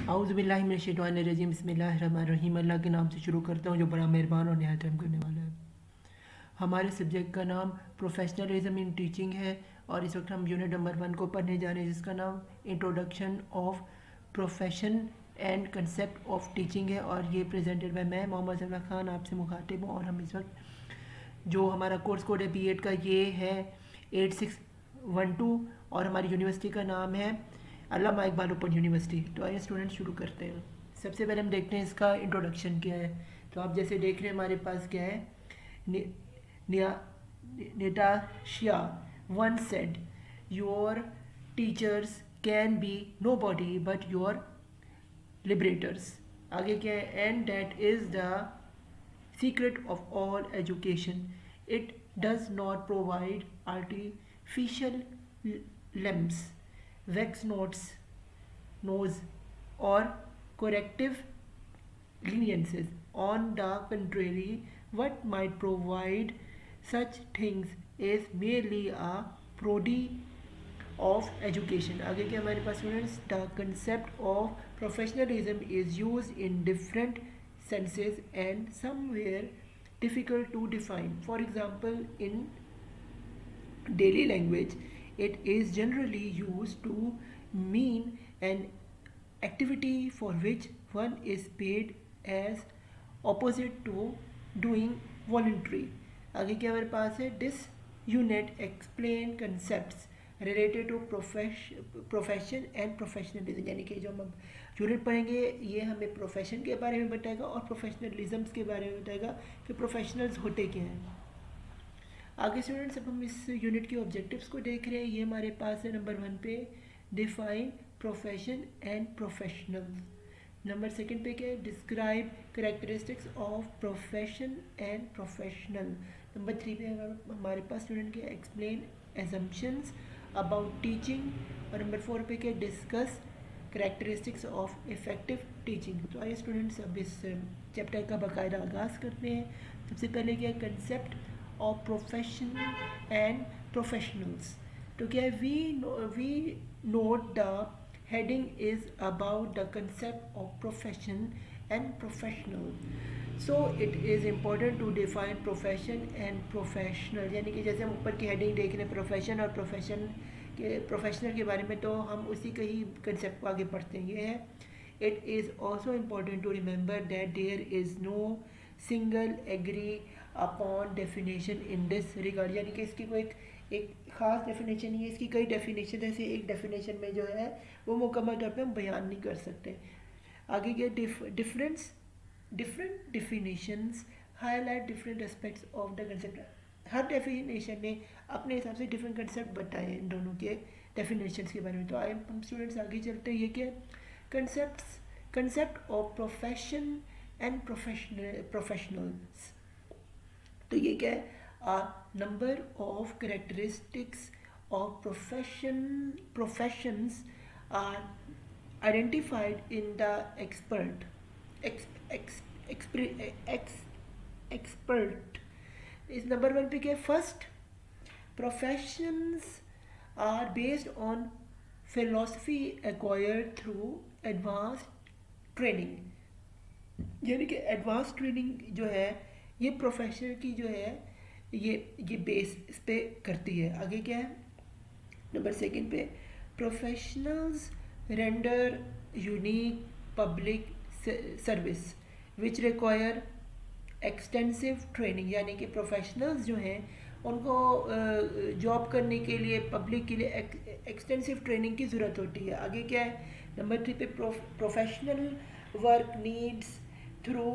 औज़ुबिल्लाहिमिनश्शैतानिर्रजीम बिस्मिल्लाहिर्रहमानिर्रहीम। अल्लाह के नाम से शुरू करता हूँ जो बड़ा मेहरबान और निहायत रहम करने वाला है। हमारे सब्जेक्ट का नाम प्रोफेशनलिज्म इन टीचिंग है और इस वक्त हम यूनिट नंबर 1 को पढ़ने जा रहे हैं जिसका नाम introduction of profession and concept of teaching है और ये प्रेजेंटेड बाय मैं मोहम्मद सफा खान आपसे मुखातिब हूँ। और हम इस वक्त जो हमारा कोर्स कोड है B.Ed का ये है 8612 और हमारी यूनिवर्सिटी का नाम है अल्लामा इकबाल ओपन यूनिवर्सिटी। तो आइए स्टूडेंट शुरू करते हैं। सबसे पहले हम देखते हैं इसका इंट्रोडक्शन क्या है। तो आप जैसे देख रहे हैं हमारे पास क्या है, नेटाशिया once said, your teachers can be nobody but your liberators। आगे क्या है, and that is the secret of all education, it does not provide artificial limbs, wax notes, nose or corrective leniences. On the contrary, what might provide such things is merely a parody of education। आगे क्या हमारे पास students, the concept of professionalism is use in different senses and somewhere difficult to define. For example, in daily language, it is generally used to mean an activity for which one is paid as opposite to doing voluntary। आगे क्या हमारे पास है, this unit explain concepts related to profession and professionalism. यानी कि जो हम unit पढ़ेंगे ये हमें प्रोफेशन के बारे में बताएगा और प्रोफेशनलिज्म्स के बारे में बताएगा कि प्रोफेशनल्स होते क्या हैं। आगे स्टूडेंट्स अब हम इस यूनिट के ऑब्जेक्टिव्स को देख रहे हैं। ये हमारे पास है नंबर 1 पे define profession and professionals. Number 2 पे क्या है, describe characteristics of profession and professional. Number 3 पे हमारे पास स्टूडेंट के एक्सप्लेन एजम्पशंस अबाउट टीचिंग। और नंबर 4 पे क्या, discuss characteristics of effective teaching. तो आइए स्टूडेंट्स अब इस चैप्टर का बाकायदा आगाज़ करते हैं। सबसे पहले क्या, concept of profession and professionals. तो क्या है, we note the heading is about the concept of profession and professional, so it is important to define profession and professional। यानी कि जैसे हम ऊपर की हेडिंग देख रहे हैं प्रोफेशन और प्रोफेशनल के बारे में, तो हम उसी का ही कंसेप्ट को आगे पढ़ते हैं। ये है, it is also important to remember that there is no single agree upon definition in this regard. यानी कि इसकी कोई एक ख़ास डेफिनेशन नहीं है, इसकी कई डेफिनेशन ऐसे एक डेफिनेशन में जो है वो मुकम्मल तौर पे हम बयान नहीं कर सकते। आगे क्या, different definitions highlight different aspects of the concept. Her definition ने अपने हिसाब से डिफरेंट कंसेप्ट बताए हैं इन दोनों के डेफिनेशंस के बारे में। तो आए हम स्टूडेंट्स आगे चलते हैं। ये क्या, concept of profession and professionals. तो ये क्या है, number of characteristics of professions are identified in the expert is number 1 पे क्या, first, professions are based on philosophy acquired through advanced training। यानी कि एडवांस ट्रेनिंग जो है ये प्रोफेशन की जो है ये बेस इस पे करती है। आगे क्या है, नंबर 2 पे professionals render unique public service which require extensive training. यानी कि प्रोफेशनल्स जो हैं उनको जॉब करने के लिए पब्लिक के लिए एक्सटेंसिव ट्रेनिंग की ज़रूरत होती है। आगे क्या है, नंबर 3 पे professional work needs through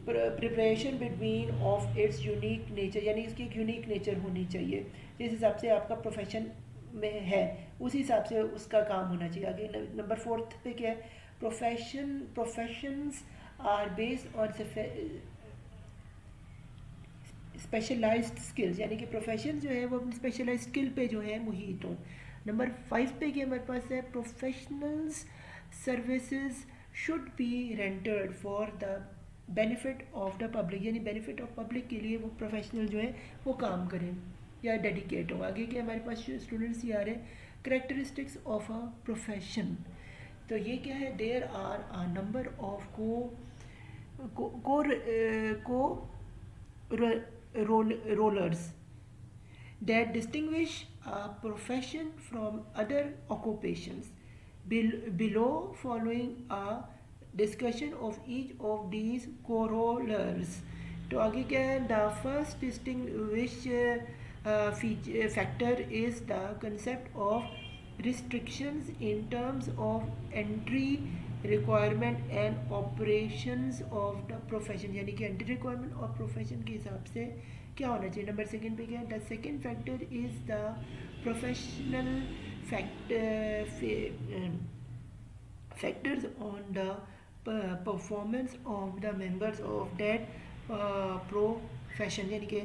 preparation between of its unique nature. यानी इसकी एक यूनिक नेचर होनी चाहिए, जिस हिसाब से आपका प्रोफेशन में है उसी हिसाब से उसका काम होना चाहिए। आगे नंबर 4 पे क्या है, professions are based on specialised skills. यानी कि प्रोफेशन जो है वो अपनी स्पेशलाइज्ड स्किल पे जो है मुहित हो। नंबर 5 पे क्या हमारे पास है, professionals services should be rendered for the benefit of the public. यानी बेनिफिट ऑफ पब्लिक के लिए वो प्रोफेशनल जो है वो काम करें या डेडिकेट हो। आगे क्या हमारे पास स्टूडेंट्स ये आ रहे हैं, करेक्टरिस्टिक्स ऑफ अ प्रोफेशन। तो ये क्या है, there are a number of corollaries that distinguish a profession from other occupations. Below following a discussion of each of these corollaries. तो आगे क्या है, the first distinguished factor is the concept of restrictions in terms of entry requirement and operations of the profession, यानी कि entry requirement और profession के हिसाब से क्या होना चाहिए. नंबर सेकेंड पे क्या है, the second factor is the professional factors on the performance of the members of that profession, यानी कि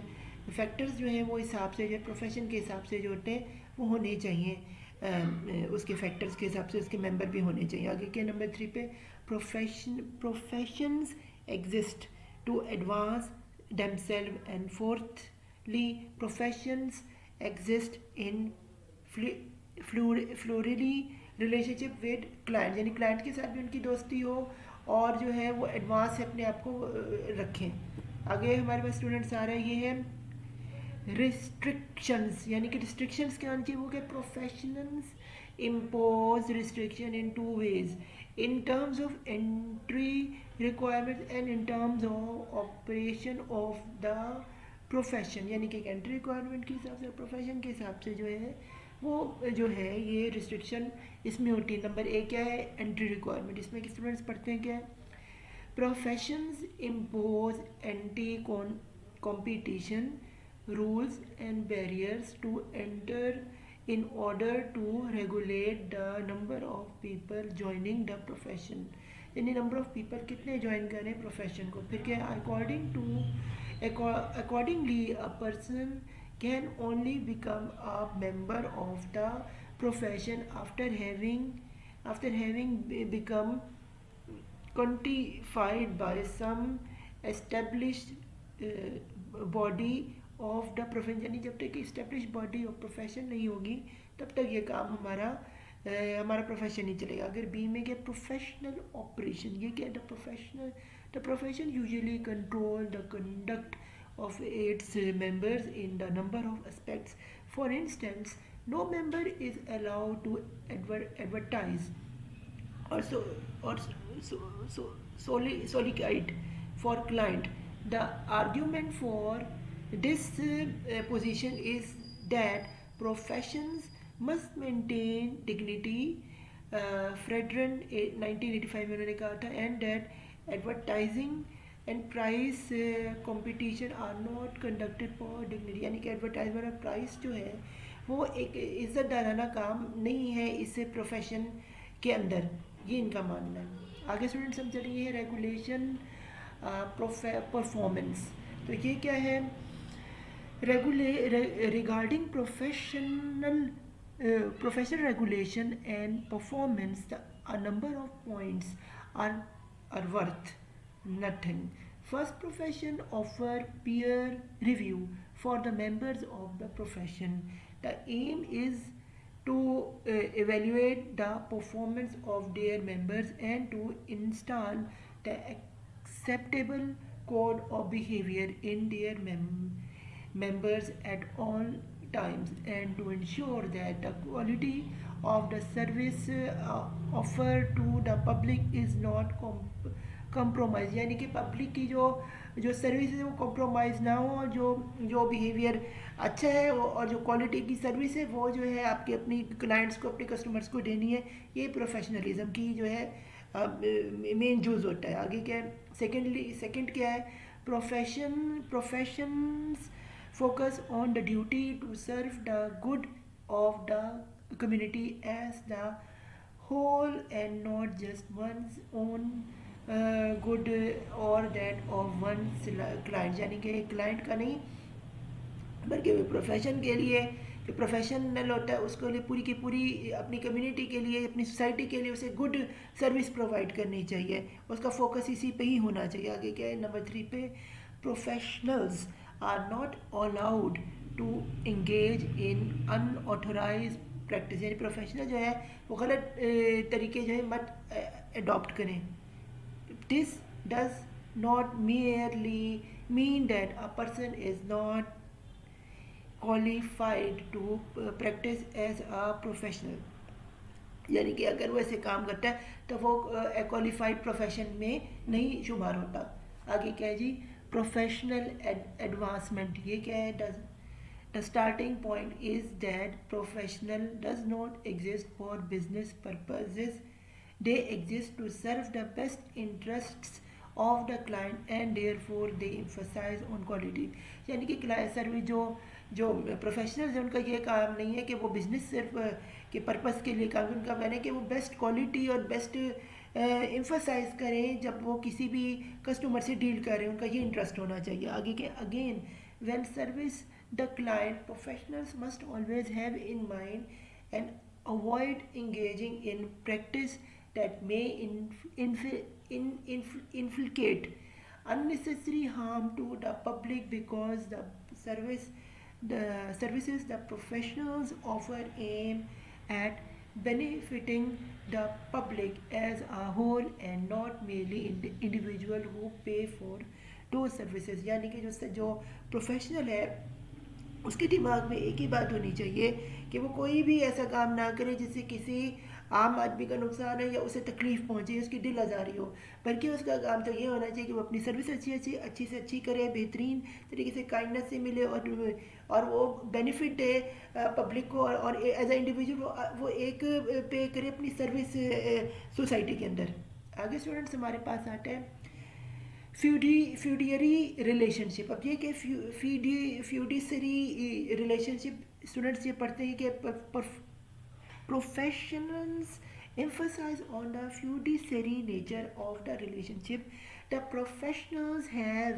फैक्टर्स जो हैं वो हिसाब से जो प्रोफेशन के हिसाब से जो होते हैं वो होने चाहिए, उसके फैक्टर्स के हिसाब से उसके मेंबर भी होने चाहिए. आगे के नंबर 3 पे, professions exist to advance themselves, and fourthly professions exist in plurally relationship with client, यानी client के साथ भी उनकी दोस्ती हो और जो है वो एडवांस से अपने आप को रखें. आगे हमारे पास स्टूडेंट्स आ रहे हैं, ये है रिस्ट्रिक्शंस, यानी कि रिस्ट्रिक्शंस क्या होनी चाहिए, वो क्या, professionals impose restriction in two ways, in terms of entry requirements and in terms of operation of the profession, यानी कि एंट्री रिक्वायरमेंट के हिसाब से प्रोफेशन के हिसाब से जो है वो जो है ये रिस्ट्रिक्शन इसमें होती है. नंबर एक क्या है, एंट्री रिक्वायरमेंट. इसमें स्टूडेंट्स पढ़ते हैं क्या है, professions impose anti competition rules and barriers to enter in order to regulate the number of people joining the profession, यानी नंबर ऑफ पीपल कितने ज्वाइन करें प्रोफेशन को. फिर क्या, accordingly a person can only become a member of the profession after having become quantified by some established body of the profession, यानी जब तक establish body of profession नहीं होगी तब तक ये काम हमारा प्रोफेशन नहीं चलेगा. अगर बी में क्या, प्रोफेशनल ऑपरेशन, ये क्या, the profession usually control the conduct of its members in the number of aspects. For instance, no member is allowed to advertise or solicit for client. The argument for this position is that professions must maintain dignity. Fredrin 1985 में उन्होंने कहा था, and that advertising and price competition are not conducted for dignity, यानी कि advertisement और price जो है वो एक इज्जतदाराना काम नहीं है इस प्रोफेशन के अंदर, ये इनका मानना है. आगे स्टूडेंट समझ रही है रेगुलेशन परफॉर्मेंस. तो ये क्या है, regarding professional regulation and performance, a number of points are worth nothing. First, profession offer peer review for the members of the profession. The aim is to evaluate the performance of their members and to install the acceptable code of behavior in their members at all times, and to ensure that the quality of the service offered to the public is not compromised, यानी कि public की जो service है वो compromise ना हो, जो behaviour अच्छा है और जो क्वालिटी की सर्विस है वो जो है आपके अपनी क्लाइंट्स को, अपने कस्टमर्स को देनी है. ये प्रोफेशनलिज्म की जो है मेन जूज़ होता है. आगे क्या है, सेकेंड क्या है, professions focus on the duty to serve the good of the community as the whole and not just one's own good or that of one's client, यानी कि क्लाइंट का नहीं बल्कि प्रोफेशन के लिए, जो प्रोफेशनल होता है उसको लिए पूरी की पूरी अपनी कम्युनिटी के लिए, अपनी सोसाइटी के लिए उसे गुड सर्विस प्रोवाइड करनी चाहिए, उसका फोकस इसी पे ही होना चाहिए. आगे क्या है, नंबर 3 पे, professionals are not allowed to engage in unauthorized practice, यानी प्रोफेशनल जो है वो गलत तरीके जो है मत अडॉप्ट करें. This does not merely mean that a person is not qualified to practice as a professional, यानी कि अगर वो ऐसे काम करता है तो वो क्वालिफाइड प्रोफेशन में नहीं शुमार होता. आगे क्या है जी, प्रोफेशनल एडवांसमेंट. ये क्या है, the starting point is that professional does not exist for business purposes, they exist to serve the best interests of the client and therefore they emphasise on quality. यानी कि क्लाइंट सर्विस जो professionals हैं उनका ये काम नहीं है कि वो बिज़नेस सिर्फ के पर्पस के लिए काम, उनका कहना है कि वो बेस्ट क्वालिटी और बेस्ट एम्फसाइज करें जब वो किसी भी कस्टमर से डील करें, उनका ये इंटरेस्ट होना चाहिए. आगे के again when service the client, professionals must always have in mind and avoid engaging in practice that may inflicate unnecessary harm to the public because the services the professionals offer aim at benefiting the public as a whole and not merely individual who pay for those services. यानी कि जो professional है उसके दिमाग में एक ही बात होनी चाहिए कि वो कोई भी ऐसा काम ना करे जिससे किसी आम आदमी का नुकसान है या उसे तकलीफ़ पहुंचे, उसकी दिल आज़ारी हो, बल्कि उसका काम तो ये होना चाहिए कि वो अपनी सर्विस अच्छी से अच्छी करे, बेहतरीन तरीके से काइंडनेस से मिले और वो बेनिफिट दे पब्लिक को और एज ए इंडिविजुअल वो एक पे करे अपनी सर्विस सोसाइटी के अंदर. आगे स्टूडेंट्स हमारे पास आते हैं फ्यूडियरी रिलेशनशिप. अब ये कि फ्यूडिसरी रिलेशनशिप स्टूडेंट्स ये पढ़ते हैं कि professionals emphasize on the fiduciary nature of the relationship the professionals have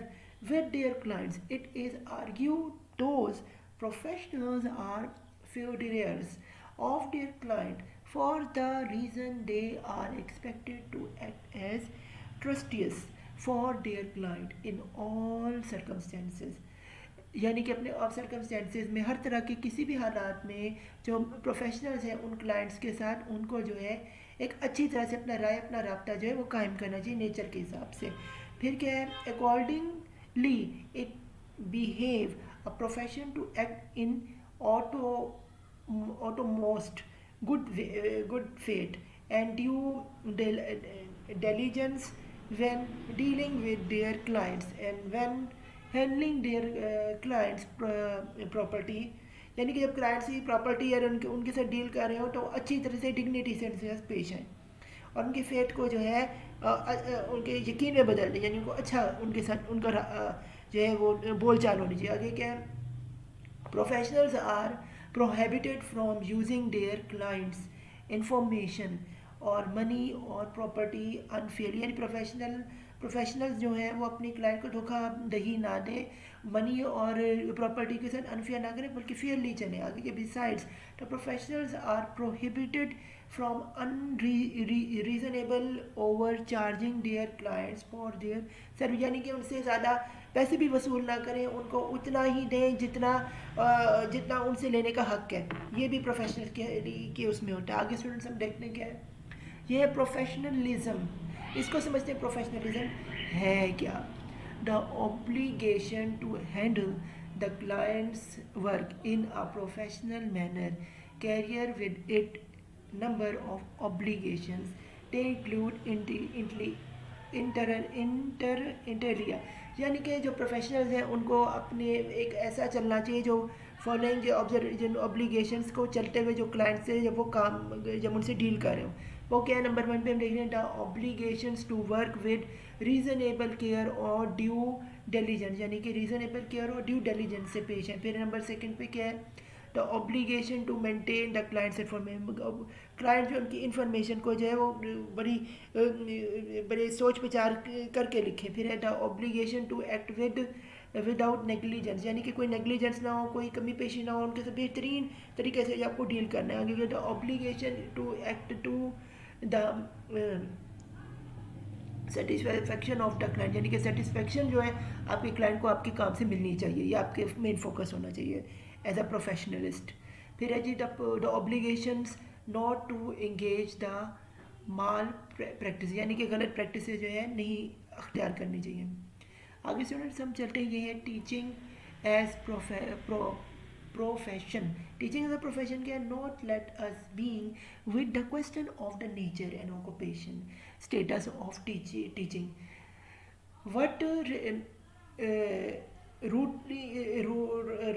with their clients. It is argued those professionals are fiduciaries of their client for the reason they are expected to act as trustees for their client in all circumstances. यानी कि अपने of circumstances में हर तरह के किसी भी हालात में जो प्रोफेशनल्स हैं उन क्लाइंट्स के साथ उनको जो है एक अच्छी तरह से अपना राब्ता जो है वो कायम करना चाहिए नेचर के हिसाब से. फिर क्या है, accordingly it behave a profession to act in utmost good faith and due diligence when dealing with their clients and when handling their clients property. यानी कि जब क्लाइंट्स की प्रॉपर्टी या उनके साथ डील कर रहे हो तो अच्छी तरह से डिग्निटी से उनके साथ पेश आए और उनके फेथ को जो है उनके यकीन में बदल दें, यानी उनको अच्छा उनके साथ उनका जो है वो बोल चाल होनी चाहिए. आगे क्या है, professionals are prohibited from using their clients information और मनी और प्रॉपर्टी अनफेयर. यानी प्रोफेशनल्स जो हैं वो अपनी क्लाइंट को धोखा दही ना दें, मनी और प्रॉपर्टी के साथ अनफेयर ना करें बल्कि फेयरली चले. आगे के besides the professionals are prohibited from unreasonable over charging their clients for their service. यानी कि उनसे ज़्यादा पैसे भी वसूल ना करें, उनको उतना ही दें जितना उनसे लेने का हक है. ये भी प्रोफेशनल के उसमें होता है. आगे स्टूडेंट्स हम देखते हैं क्या है, ये है प्रोफेशनलिज्म. इसको समझते हैं प्रोफेशनलिज्म है क्या, the obligation to handle the clients work in a professional manner, carries with it number of obligations, they include inter alia. यानी कि जो प्रोफेशनल्स हैं उनको अपने एक ऐसा चलना चाहिए जो फॉलोइंग जो ऑब्लिगेशंस को चलते हुए जो क्लाइंट से जब उनसे डील कर रहे हो वो क्या है. नंबर 1 पे हम देख रहे हैं the obligations to work with reasonable care और ड्यू डिलीजेंस. यानी कि रीजनेबल केयर और ड्यू डिलीजेंस से पेश है. फिर नंबर 2 पे क्या है, the obligation to maintain the clients information. Client जो उनकी इन्फॉर्मेशन को जो है वो बड़ी सोच विचार करके लिखे. फिर है the obligation to act without negligence. यानी कि कोई नेग्लिजेंस ना हो, कोई कमी पेशी ना हो, उनके साथ बेहतरीन तरीके से आपको डील करना है. आगे the obligation to act to the satisfaction of the client. यानी कि सेटिस्फैक्शन जो है आपके क्लाइंट को आपके काम से मिलनी चाहिए, ये आपके मेन फोकस होना चाहिए एज अ प्रोफेशनलिस्ट. फिर है जी the obligations not to engage the malpractice, यानी कि गलत प्रैक्टिस जो है नहीं अख्तियार करनी चाहिए। आगे स्टूडेंट्स हम चलते हैं, ये है teaching as profession. Teaching as a profession can not let us being with the question of the nature and occupation status of teaching what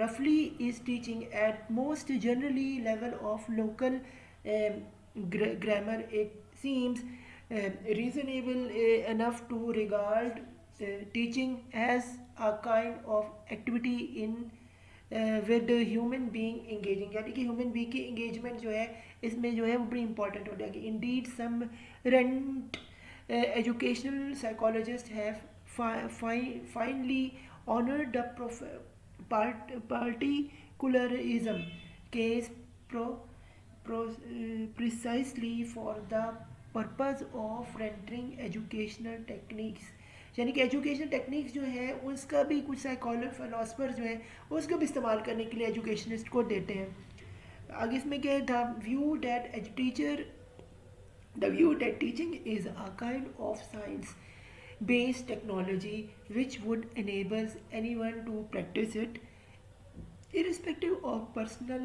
roughly is teaching at most generally level of local grammar. It seems reasonable enough to regard teaching as a kind of activity in with human being engaging, यानी कि human being की engagement जो है इसमें जो है वो बड़ी इंपॉर्टेंट हो जाएगी। Indeed some recent educational psychologists have finally honored the particularism case precisely for the purpose of rendering educational techniques, यानी कि एजुकेशनल टेक्निक्स जो है उसका भी कुछ फिलोसफर जो है उसको भी इस्तेमाल करने के लिए एजुकेशनिस्ट को देते हैं। आगे इसमें क्या है, the view that teaching is a kind of science based technology which would enable anyone to practice it irrespective of personal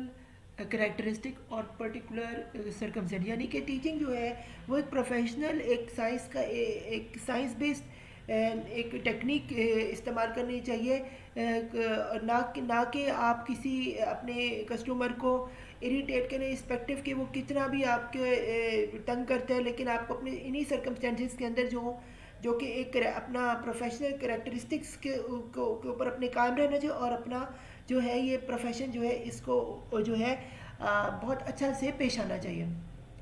characteristic और पर्टिकुलर सर्कमस्टेंस, यानी कि टीचिंग जो है वो एक प्रोफेशनल एक साइंस का एक साइंस बेस्ड एक टेक्निक इस्तेमाल करनी चाहिए, ना कि आप किसी अपने कस्टमर को इरिटेट करें रिस्पेक्टिव कि वो कितना भी आपके तंग करते हैं, लेकिन आपको अपने इन्हीं सर्कमस्टेंसेस के अंदर जो कि एक अपना प्रोफेशनल करेक्टरिस्टिक्स के ऊपर अपने कायम रहना चाहिए और अपना जो है ये प्रोफेशन जो है इसको जो है बहुत अच्छा से पेश आना चाहिए।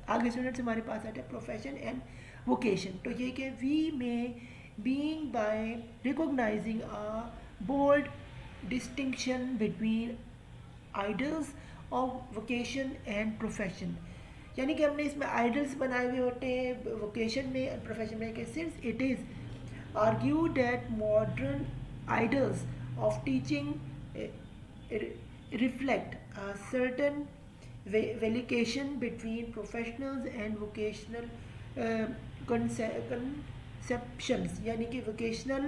आगे स्टूडेंट्स हमारे पास आते हैं प्रोफेशन एंड वोकेशन। तो ये कि वी में being by recognising a bold distinction between ideals of vocation and profession, यानी कि हमने इसमें आइडल्स बनाए हुए होते हैं वोकेशन में और प्रोफेशन में कि since it is argue that modern idols of teaching reflect a certain valuation between professionals and vocational conceptions, यानी कि vocational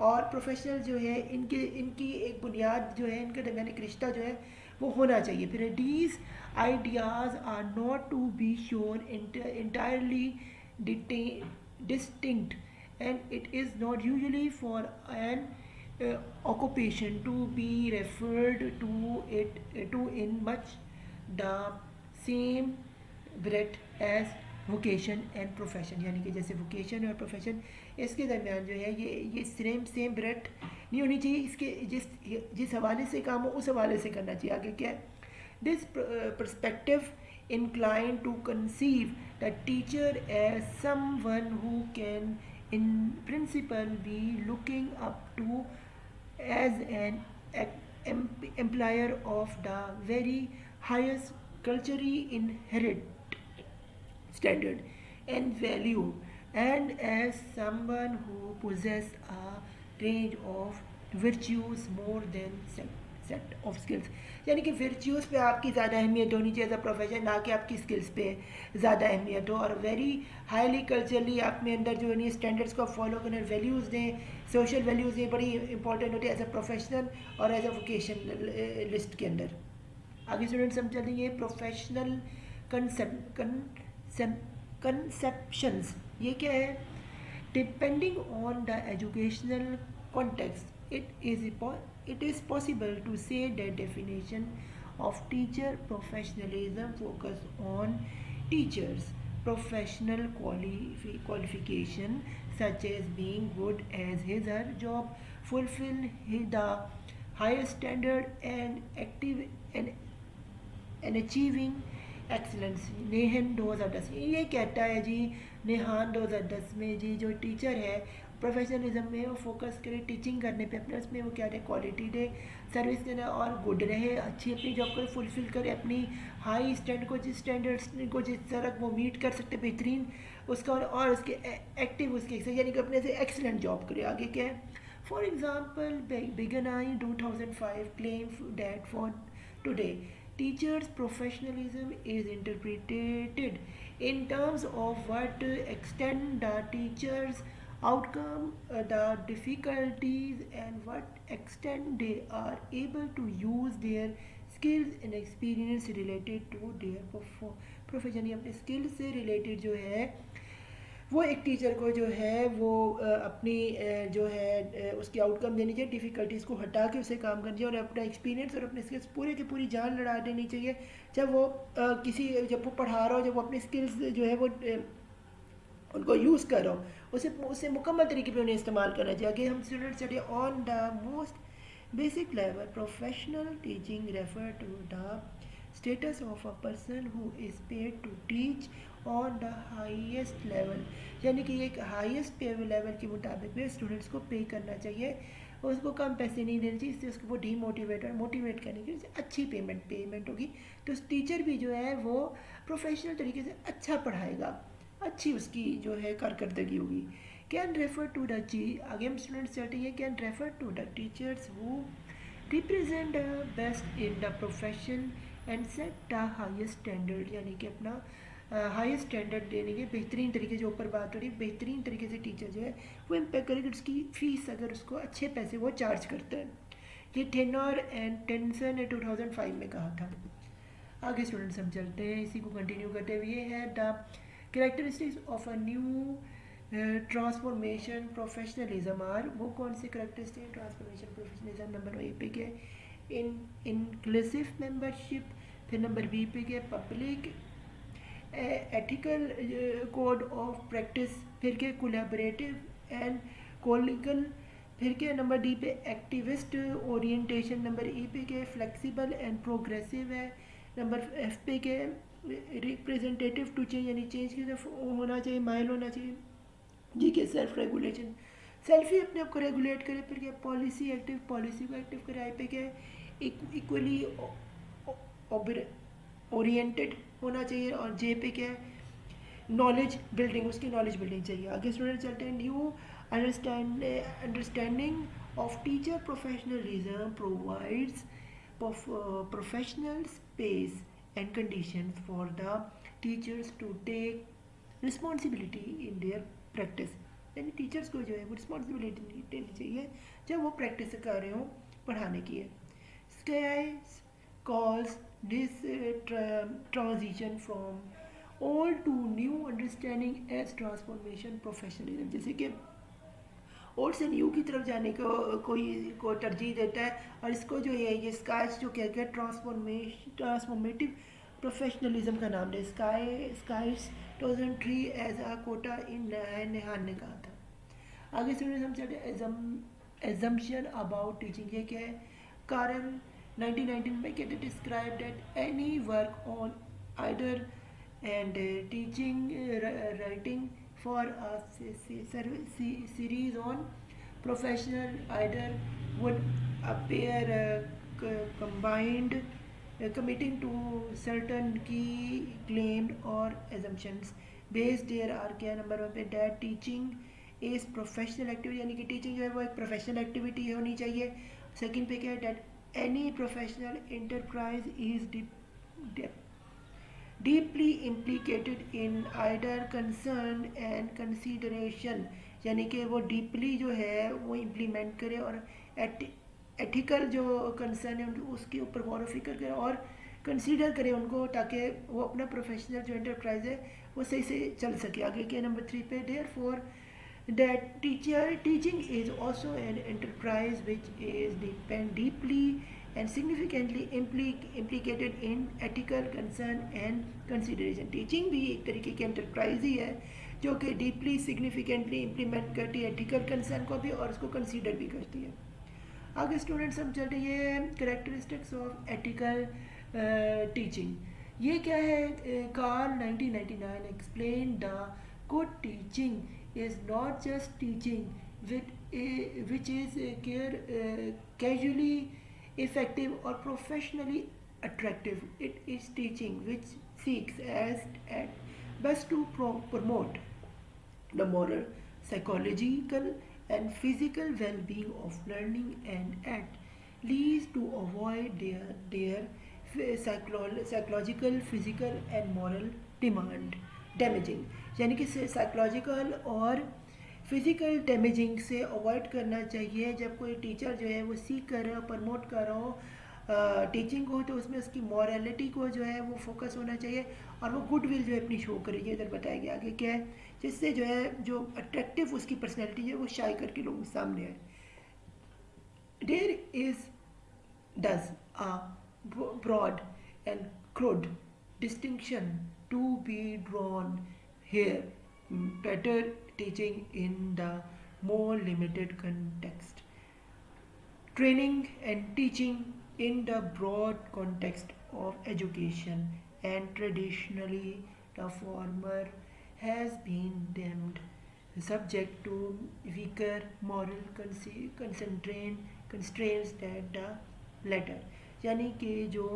और प्रोफेशनल जो है इनकी एक बुनियाद जो है इनके दरमियान एक रिश्ता जो है वो होना चाहिए। फिर these ideas are not to be shown entirely distinct and it is not usually for an occupation to be referred to in much the same breadth as vocation and profession, यानी कि जैसे vocation और profession इसके दरमियान जो है ये same breadth नहीं होनी चाहिए, इसके जिस हवाले से काम हो उस हवाले से करना चाहिए। आगे क्या है, this perspective inclined to conceive the teacher as someone who can in principle be looking up to as an employer of the very highest culturally inherent standard and value and as someone who possesses a range of virtues more than set of skills, यानी कि virtues पे आपकी ज़्यादा अहमियत होनी चाहिए as a profession, ना कि आपकी स्किल्स पे ज़्यादा अहमियत हो, और वेरी हाईली कल्चरली आप में अंदर जो है स्टैंडर्ड्स को फॉलो करने वैल्यूज़ दें, सोशल वैल्यूज़ दें, बड़ी इंपॉर्टेंट होती है एज अ प्रोफेशनल और एज अ वोकेशन लिस्ट के अंदर। आगे स्टूडेंट्स हम चलेंगे प्रोफेशनल कंसेप्शंस। ये क्या है, depending on the educational context it is possible to say that definition of teacher professionalism focus on teachers professional qualification such as being good as his or her job, fulfill the highest standard and active and achieving excellence. नेहन 2010 ये कहता है जी, नेहान 2010 में जी जो teacher है professionalism में वो फोकस करे टीचिंग करने पे, अपने उसमें वो क्या दे, क्वालिटी दे, सर्विस देना और गुड रहे, अच्छी अपनी जॉब को फुलफिल करे, अपनी हाई स्टैंड को जिस स्टैंडर्ड्स को जिस तरह वो मीट कर सकते बेहतरीन उसका, और उसके एक्टिव उसके यानी कि अपने से एक्सलेंट जॉब करे। आगे क्या है, for example began I 2005 claim that for today Teachers' professionalism is interpreted in terms of what extent the teachers outcome the difficulties and what extent they are able to use their skills and experience related to their profession या अपने skill से related जो है वो एक teacher को जो है वो अपनी जो है उसकी आउटकम देनी चाहिए, डिफ़िकल्टीज़ को हटा के उसे काम करनी चाहिए और अपना एक्सपीरियंस और अपने स्किल्स पूरे की पूरी जान लड़ा देनी चाहिए। जब वो जब वो पढ़ा रहा हो, जब वो अपने स्किल्स जो है वो उनको यूज़ कर रहा हो, उसे मुकम्मल तरीके पे उन्हें इस्तेमाल करना चाहिए। आगे हम student study on the most basic level. Professional teaching refer to the status of a person who is paid to teach on the highest level, यानी कि एक हाईएस्ट पे लेवल के मुताबिक भी स्टूडेंट्स को पे करना चाहिए, उसको कम पैसे नहीं देने चाहिए, इससे उसको वो डीमोटिवेट और मोटिवेट करने के लिए अच्छी पेमेंट होगी तो टीचर भी जो है वो प्रोफेशनल तरीके से अच्छा पढ़ाएगा, अच्छी उसकी जो है कारकर्दगी होगी। कैन रेफर टू द आगे हम स्टूडेंट्स चलते हैं, can refer to the teachers who represent the best in the profession and set the highest standard, यानी कि अपना हाईएस्ट स्टैंडर्ड देने के बेहतरीन तरीके जो ऊपर बात हो रही है, बेहतरीन तरीके से टीचर जो है वो इम्पेक्ट करेगी उसकी फ़ीस, अगर उसको अच्छे पैसे वो चार्ज करता है। ये टेनर एंड टेंसन ने 2005 में कहा था। आगे स्टूडेंट्स हम चलते हैं, इसी को कंटिन्यू करते हुए, ये है the characteristics of a new transformation professionalism are, वो कौन से characteristic transformation professionalism, number A पे क्या इंक्लूसिव मेंबरशिप, फिर नंबर बी पे क्या public ethical code of practice, फिर क्या कोलैबोरेटिव एंड कोलिगल, फिर क्या नंबर डी पे एक्टिविस्ट ओरिएंटेशन, नंबर ई पे क्या फ्लेक्सिबल एंड प्रोग्रेसिव है, नंबर एफ पे क्या रिप्रेजेंटेटिव टू चेंज, यानी चेंज की तरफ होना चाहिए, माइल होना चाहिए। जी के सेल्फ रेगुलेशन, सेल्फ ही अपने आप को रेगुलेट करे, फिर क्या पॉलिसी एक्टिव, पॉलिसी को एक्टिव करे, आई पे क्या है इक्वली ओरिएंटेड होना चाहिए, और जे पे क्या है नॉलेज बिल्डिंग, उसकी नॉलेज बिल्डिंग चाहिए। आगे स्टूडेंट चलते हैं, new understanding of teacher professionalism provides professional space and conditions for the teachers to take responsibility in their practice, यानी टीचर्स को जो है वो रिस्पॉन्सिबिलिटी देनी चाहिए जब वो प्रैक्टिस कर रहे हो पढ़ाने की है। स्काइज calls this transition from old to new understanding as transformation professionalism, जैसे कि ओल्ड से न्यू की तरफ जाने को कोई को तरजीह देता है, और इसको जो है ये स्काइज जो कहते हैं ट्रांसफॉर्मेटिव प्रोफेशनलिज्म का नाम है। स्काइज 2003 एज आ कोटा इन नेहान ने कहा था। आगे सुनिए हम चलते एजम्पशन अबाउट टीचिंग, ये क्या है कारण 1919 में कहते describe that any work on either and teaching writing for a series on professional either would appear combined committing to certain key claimed or assumptions based there are क्या number one पे that teaching is professional activity, यानी कि teaching जो है वो एक professional activity होनी चाहिए। सेकंड पे क्या है that any professional enterprise is deeply implicated in either concern and consideration, यानी कि वो डीपली जो है वो इम्प्लीमेंट करे और एथिकल जो कंसर्न है उसके ऊपर गौर फिक्र करे और कंसीडर करे उनको, ताकि वो अपना प्रोफेशनल जो एंटरप्राइज है वो सही से चल सके। आगे के नंबर 3 पे therefore that teaching is also an enterprise which is deeply and significantly implicated in ethical concern and consideration। Teaching भी एक तरीके की एंटरप्राइज ही है जो कि डीपली सिग्निफिकेंटली इम्प्लीमेंट करती है एथिकल कंसर्न को भी और उसको कंसीडर भी करती है। आगे स्टूडेंट्स हम चल रही है करेक्टरिस्टिक्स ऑफ एथिकल टीचिंग, ये क्या है Carl 1999 explain the good teaching is not just teaching which is casually effective or professionally attractive. It is teaching which seeks at best to promote the moral, psychological and physical well-being of learning and at least to avoid their psychological, physical and moral demand damaging, यानी कि psychological और physical damaging से avoid करना चाहिए। जब कोई teacher जो है वो सीख कर रहा हो, प्रमोट कर रहा हो टीचिंग को, तो उसमें उसकी मॉरलिटी को जो है वो फोकस होना चाहिए और वो गुडविल जो है अपनी शो करेगी। इधर बताया गया आगे क्या है, जिससे जो है जो अट्रैक्टिव उसकी पर्सनैलिटी है वो शाई करके लोगों के सामने आए। There is does a broad and crude distinction to be drawn here. Better teaching in the more limited context. Training and teaching in the broad context of education, and traditionally the former has been deemed subject to weaker moral constraints than the latter. यानी कि जो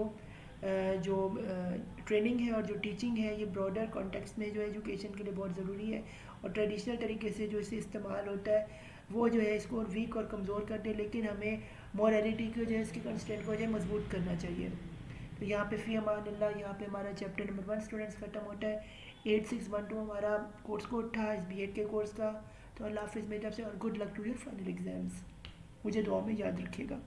training है और जो teaching है ये broader context में जो एजुकेशन के लिए बहुत ज़रूरी है, और ट्रेडिशनल तरीके से जो इसे इस्तेमाल होता है वो जो है इसको वीक और कमज़ोर कर दे, लेकिन हमें मॉरलिटी को जो है इसके कंस्टेंट को जो है मजबूत करना चाहिए। तो यहाँ पे फ़ी अमानिल्लाह, यहाँ पे हमारा चैप्टर नंबर 1 स्टूडेंट्स ख़त्म होता है। 8612 हमारा कोर्स कोड था इस B.Ed के कोर्स का। तो अल्लाह हाफिज़ मेरी तरफ से, और good luck to your final exams. मुझे दुआ में याद रखिएगा।